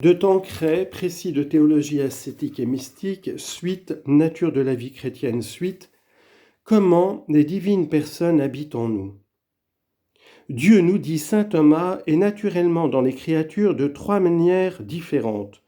De Tancret, précis de théologie ascétique et mystique, suite, nature de la vie chrétienne, suite, comment les divines personnes habitent en nous. Dieu, nous dit saint Thomas, est naturellement dans les créatures de trois manières différentes.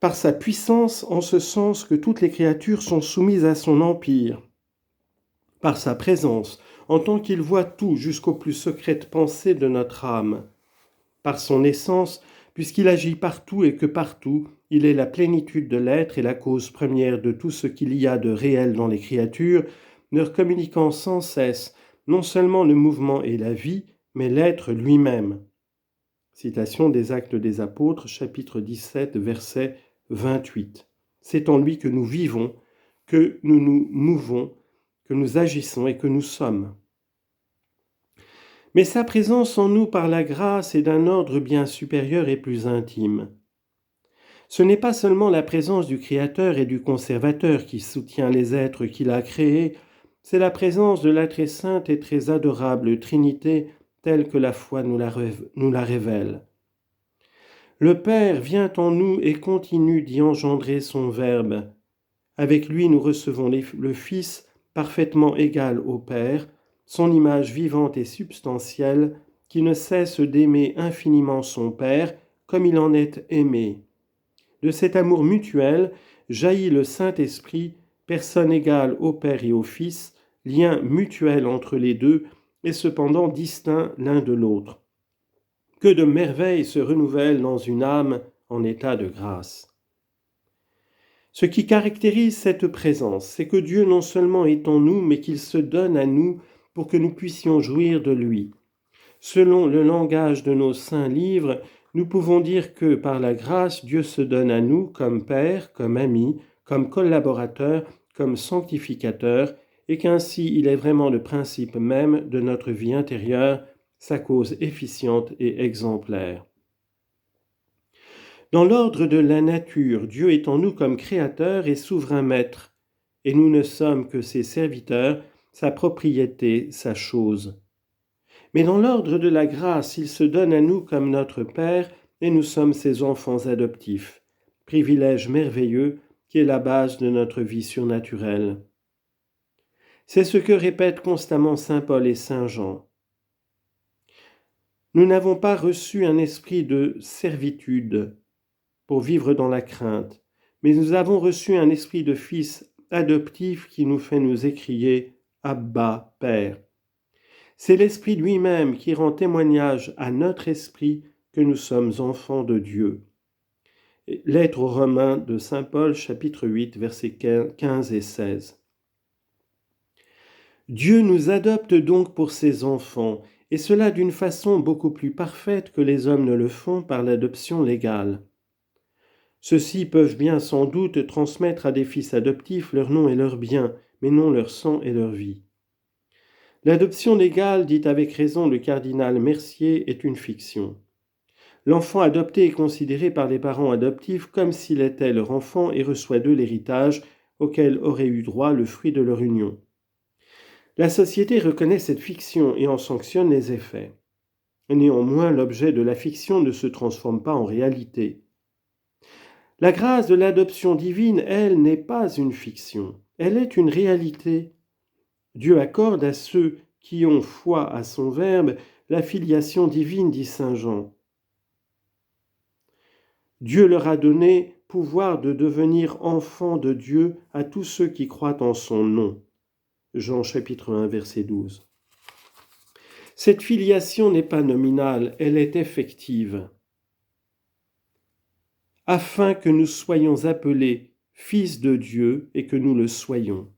Par sa puissance, en ce sens que toutes les créatures sont soumises à son empire. Par sa présence, en tant qu'il voit tout jusqu'aux plus secrètes pensées de notre âme. Par son essence, puisqu'il agit partout et que partout, il est la plénitude de l'être et la cause première de tout ce qu'il y a de réel dans les créatures, leur communiquant sans cesse non seulement le mouvement et la vie, mais l'être lui-même. Citation des Actes des Apôtres, chapitre 17, verset 28. C'est en lui que nous vivons, que nous nous mouvons, que nous agissons et que nous sommes. Mais sa présence en nous par la grâce est d'un ordre bien supérieur et plus intime. Ce n'est pas seulement la présence du Créateur et du Conservateur qui soutient les êtres qu'il a créés, c'est la présence de la très sainte et très adorable Trinité telle que la foi nous la révèle. Le Père vient en nous et continue d'y engendrer son Verbe. Avec lui nous recevons le Fils parfaitement égal au Père, son image vivante et substantielle, qui ne cesse d'aimer infiniment son Père comme il en est aimé. De cet amour mutuel jaillit le Saint-Esprit, personne égale au Père et au Fils, lien mutuel entre les deux et cependant distincts l'un de l'autre. Que de merveilles se renouvellent dans une âme en état de grâce. Ce qui caractérise cette présence, c'est que Dieu non seulement est en nous, mais qu'il se donne à nous pour que nous puissions jouir de lui. Selon le langage de nos saints livres, nous pouvons dire que par la grâce, Dieu se donne à nous comme Père, comme ami, comme collaborateur, comme sanctificateur, et qu'ainsi il est vraiment le principe même de notre vie intérieure, sa cause efficiente et exemplaire. Dans l'ordre de la nature, Dieu est en nous comme créateur et souverain maître, et nous ne sommes que ses serviteurs, sa propriété, sa chose. Mais dans l'ordre de la grâce, il se donne à nous comme notre Père, et nous sommes ses enfants adoptifs, privilège merveilleux qui est la base de notre vie surnaturelle. C'est ce que répètent constamment saint Paul et saint Jean. Nous n'avons pas reçu un esprit de servitude pour vivre dans la crainte, mais nous avons reçu un esprit de fils adoptif qui nous fait nous écrier « Abba, Père ». C'est l'Esprit lui-même qui rend témoignage à notre esprit que nous sommes enfants de Dieu. Lettre aux Romains de saint Paul, chapitre 8, versets 15 et 16. Dieu nous adopte donc pour ses enfants, et cela d'une façon beaucoup plus parfaite que les hommes ne le font par l'adoption légale. Ceux-ci peuvent bien sans doute transmettre à des fils adoptifs leur nom et leur bien, mais non leur sang et leur vie. L'adoption légale, dit avec raison le cardinal Mercier, est une fiction. L'enfant adopté est considéré par les parents adoptifs comme s'il était leur enfant et reçoit d'eux l'héritage auquel aurait eu droit le fruit de leur union. La société reconnaît cette fiction et en sanctionne les effets. Néanmoins, l'objet de la fiction ne se transforme pas en réalité. La grâce de l'adoption divine, elle, n'est pas une fiction, elle est une réalité. Dieu accorde à ceux qui ont foi à son Verbe la filiation divine, dit saint Jean. Dieu leur a donné pouvoir de devenir enfants de Dieu à tous ceux qui croient en son nom. Jean chapitre 1, verset 12. Cette filiation n'est pas nominale, elle est effective. Afin que nous soyons appelés fils de Dieu et que nous le soyons.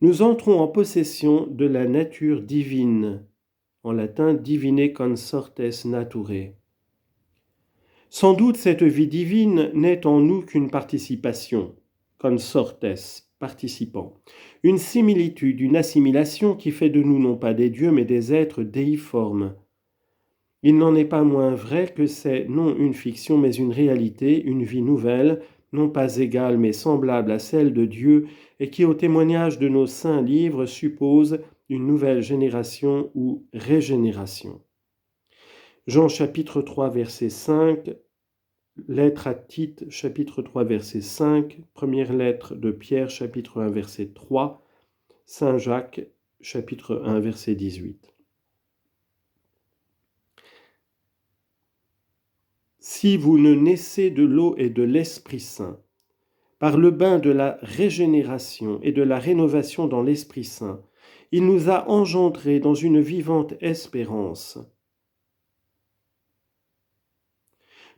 Nous entrons en possession de la nature divine, en latin divine consortes naturae. Sans doute cette vie divine n'est en nous qu'une participation, consortes, participant, une similitude, une assimilation qui fait de nous non pas des dieux mais des êtres déiformes. Il n'en est pas moins vrai que c'est non une fiction mais une réalité, une vie nouvelle, non pas égale mais semblable à celle de Dieu, et qui, au témoignage de nos saints livres, suppose une nouvelle génération ou régénération. Jean chapitre 3, verset 5, Lettre à Tite, chapitre 3, verset 5, première lettre de Pierre, chapitre 1, verset 3, Saint Jacques, chapitre 1, verset 18. Si vous ne naissez de l'eau et de l'Esprit Saint, par le bain de la régénération et de la rénovation dans l'Esprit Saint, il nous a engendrés dans une vivante espérance.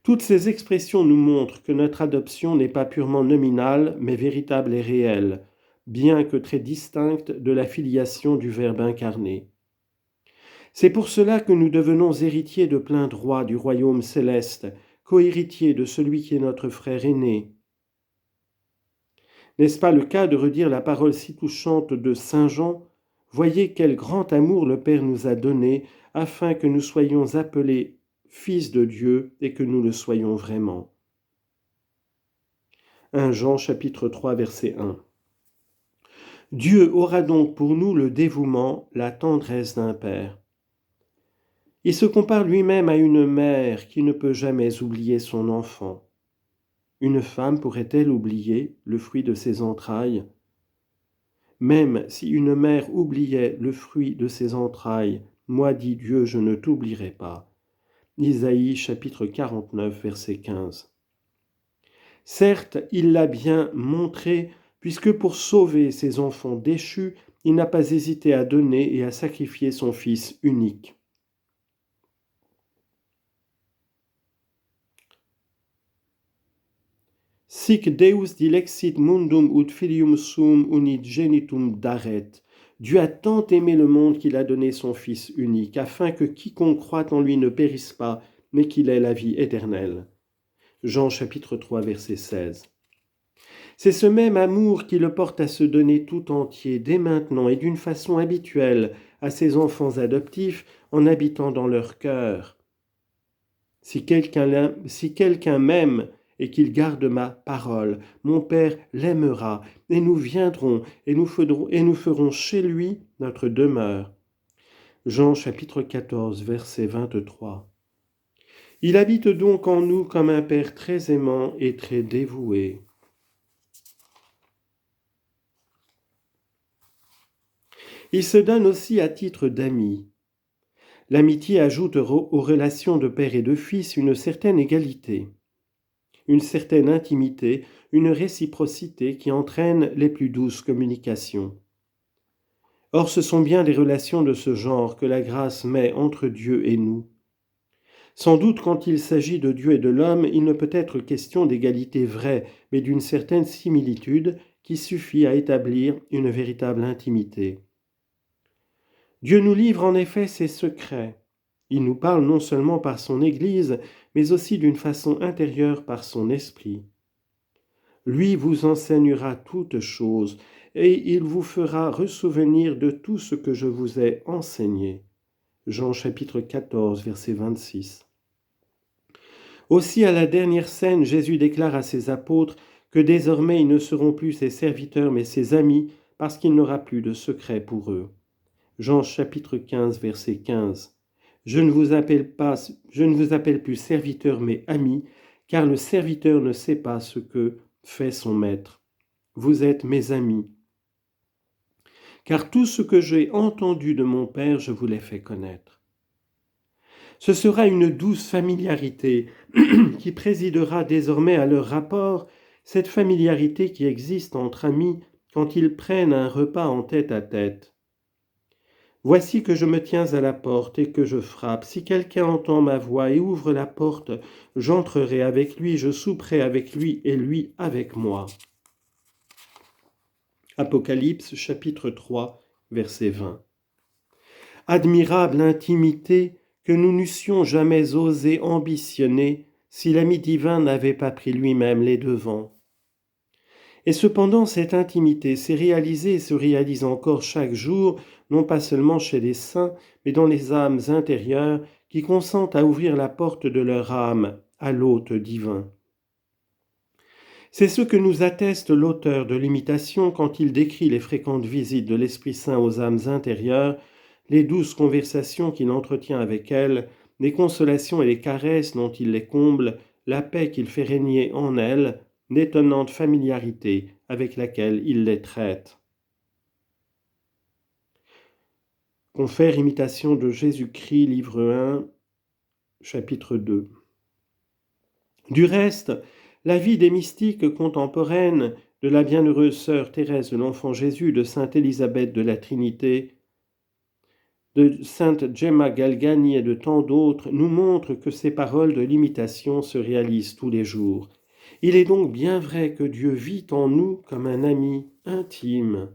Toutes ces expressions nous montrent que notre adoption n'est pas purement nominale, mais véritable et réelle, bien que très distincte de la filiation du Verbe incarné. C'est pour cela que nous devenons héritiers de plein droit du royaume céleste, co-héritiers de celui qui est notre frère aîné. N'est-ce pas le cas de redire la parole si touchante de Saint Jean ? Voyez quel grand amour le Père nous a donné, afin que nous soyons appelés fils de Dieu et que nous le soyons vraiment. 1 Jean chapitre 3 verset 1. Dieu aura donc pour nous le dévouement, la tendresse d'un père. Il se compare lui-même à une mère qui ne peut jamais oublier son enfant. Une femme pourrait-elle oublier le fruit de ses entrailles ? Même si une mère oubliait le fruit de ses entrailles, moi, dit Dieu, je ne t'oublierai pas. Isaïe chapitre 49 verset 15. Certes, il l'a bien montré, puisque pour sauver ses enfants déchus, il n'a pas hésité à donner et à sacrifier son Fils unique. Sic Deus dilexit mundum ut filium sum unigenitum daret. Dieu a tant aimé le monde qu'il a donné son Fils unique, afin que quiconque croit en lui ne périsse pas, mais qu'il ait la vie éternelle. Jean chapitre 3 verset 16. C'est ce même amour qui le porte à se donner tout entier, dès maintenant et d'une façon habituelle, à ses enfants adoptifs, en habitant dans leur cœur. Si quelqu'un m'aime et qu'il garde ma parole, mon Père l'aimera, et nous viendrons et nous ferons chez lui notre demeure. Jean chapitre 14, verset 23. Il habite donc en nous comme un Père très aimant et très dévoué. Il se donne aussi à titre d'ami. L'amitié ajoute aux relations de père et de fils une certaine égalité, une certaine intimité, une réciprocité qui entraîne les plus douces communications. Or, ce sont bien des relations de ce genre que la grâce met entre Dieu et nous. Sans doute, quand il s'agit de Dieu et de l'homme, il ne peut être question d'égalité vraie, mais d'une certaine similitude qui suffit à établir une véritable intimité. Dieu nous livre en effet ses secrets. Il nous parle non seulement par son Église, mais aussi d'une façon intérieure par son Esprit. Lui vous enseignera toutes choses, et il vous fera ressouvenir de tout ce que je vous ai enseigné. Jean chapitre 14, verset 26. Aussi à la dernière scène, Jésus déclare à ses apôtres que désormais ils ne seront plus ses serviteurs mais ses amis, parce qu'il n'aura plus de secret pour eux. Jean chapitre 15, verset 15. Je ne vous appelle plus serviteur mais ami, car le serviteur ne sait pas ce que fait son maître. Vous êtes mes amis. Car tout ce que j'ai entendu de mon Père, je vous l'ai fait connaître. Ce sera une douce familiarité qui présidera désormais à leur rapport, cette familiarité qui existe entre amis quand ils prennent un repas en tête à tête. Voici que je me tiens à la porte et que je frappe. Si quelqu'un entend ma voix et ouvre la porte, j'entrerai avec lui, je souperai avec lui et lui avec moi. Apocalypse chapitre 3, verset 20. Admirable intimité que nous n'eussions jamais osé ambitionner si l'ami divin n'avait pas pris lui-même les devants. Et cependant, cette intimité s'est réalisée et se réalise encore chaque jour, non pas seulement chez les saints, mais dans les âmes intérieures qui consentent à ouvrir la porte de leur âme à l'hôte divin. C'est ce que nous atteste l'auteur de l'Imitation quand il décrit les fréquentes visites de l'Esprit Saint aux âmes intérieures, les douces conversations qu'il entretient avec elles, les consolations et les caresses dont il les comble, la paix qu'il fait régner en elles, l'étonnante familiarité avec laquelle il les traite. Confère Imitation de Jésus-Christ, livre 1, chapitre 2. Du reste, la vie des mystiques contemporaines de la bienheureuse sœur Thérèse de l'Enfant Jésus, de sainte Élisabeth de la Trinité, de sainte Gemma Galgani et de tant d'autres nous montrent que ces paroles de l'imitation se réalisent tous les jours. Il est donc bien vrai que Dieu vit en nous comme un ami intime.